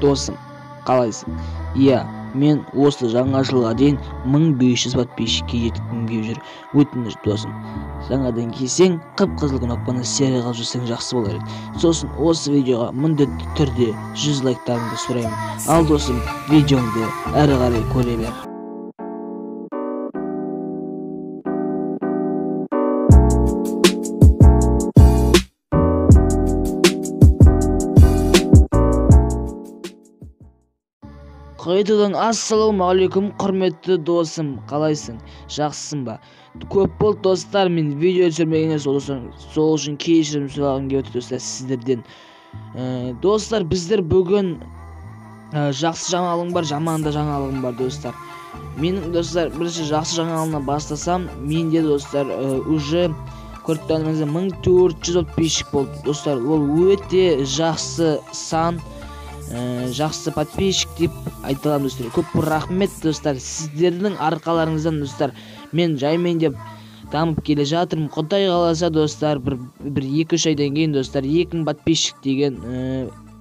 Досым, қалайсың? Иә, мен осы жаңа жылға дейін 1500 подписчикке жеткім келіп жүр. Өтініш досым, жаңадан келсең, қып-қызыл кнопканы серия қылып жүрсең жақсы болар еді. Сосын осы видеоға міндетті түрде 100 лайктарыңды сұраймын. Ал досым, видеоңды әрі қарай көре бер. Қайтадан ассалаумағалейкум, құрметті досым, қалайсың? Жақсысың ба? Көп болды достар, мен видео түсірмегенде сол үшін кешірім сұрағым келіп отыр достар сіздерден. Достар, біздер бүгін жақсы жаңалығым бар, жаман да жаңалығым бар достар. Менің достар, бірінші жақсы жаңалығына бастасам, менде достар уже көріп тұрғаныңыздай 1400 подписчик болды достар. Ол өте жақсы сан, жақсы подписчик деп айта аламын достар. Көп рахмет достар, сіздердің арқаларыңыздан достар мен жаймен деп дамып келе жатырмын. Құдай қаласа достар, бір 2-3 айдан кейін достар 2000 подписчик деген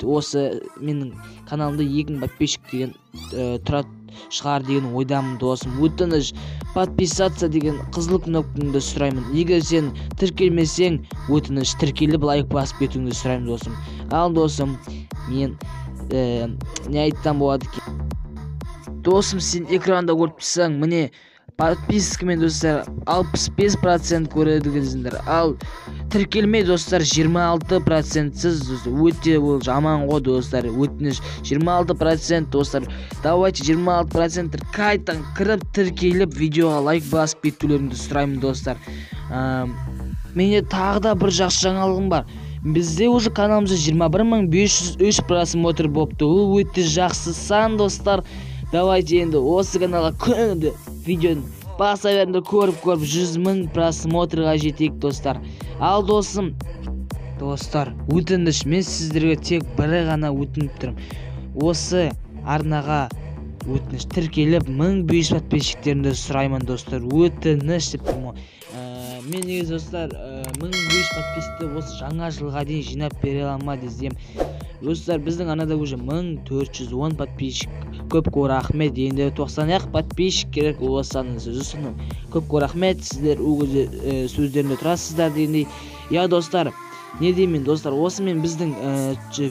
осы менің каналымда 2000 подписчик деген тұрады шығар деген ойдамын досым. Өтініш подписаться деген қызыл кнопкаңды сұраймын. Егер сен тіркелмесең, өтініш тіркеліп лайк басып кетуіңді сұраймын досым. Ал досым, мен не айтсам болады екен? Досым, сен экранда көріп тұрсаң, міне подпискамен достар 65% көредіңіздер. Ал тіркелмей достар 26%сіз, өте ол жаман ғой достар. Өтініш 26% достар. Давайте 26% қайтадан кіріп тіркеліп видеоға лайк басып кетулеріңді сұраймын достар. Менде тағы да бір жақсы жаңалығым бар. Бізде уже каналымызда 21503 просмотр болыпты. Ол өте жақсы сан достар. Давайте енді осы каналға күнде видеоны баса беріңдер, көріп 100 000 просмотрға жетейік достар. Ал достар, өтініш, мен сіздерге тек бірі ғана өтініп тұрмын. Осы арнаға өтініш тіркеліп 1500 подписчиктерімді сұраймын достар. Өтініш деп тұрмын. Мен негізі достар 1500 подписчикті осы жаңа жылға дейін жинап бере аламын десем. Достар, біздің арнада уже 1410 подписчик. Көп рахмет. Енді 90 подписчик керек осының сөзін. Көп рахмет, сіздер сөздерінде тұрасыздар дегендей. Я достар, не деймін достар, осымен біздің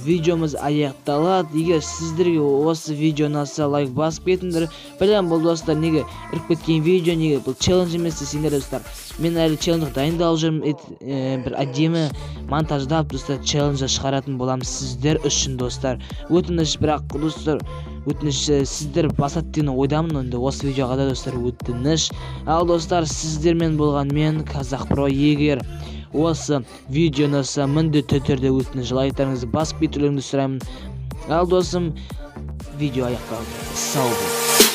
видеомыз аяқталады. Егер сіздерге осы видео ұнаса, лайк басып кетіңдер. Білем бұл достар, неге үріп кеткен видео, неге бұл челлендж емес десеңдер достар. Мен әлі челленджға дайындалып жүрмін, бір әдемі монтаждап достар челленджді шығаратын боламын сіздер үшін достар. Өтініш, бірақ достар, өтініш сіздер басат деген ойдамын енді осы видеоға да достар, өтініш. Ал достар, сіздермен болған мен Қазақ Про. Егер осы видео ұнаса, міндетті түрде өтініш лайктарыңызды басып кетулеріңді сұраймын. Ал досым, видео аяқталды. Сау бол.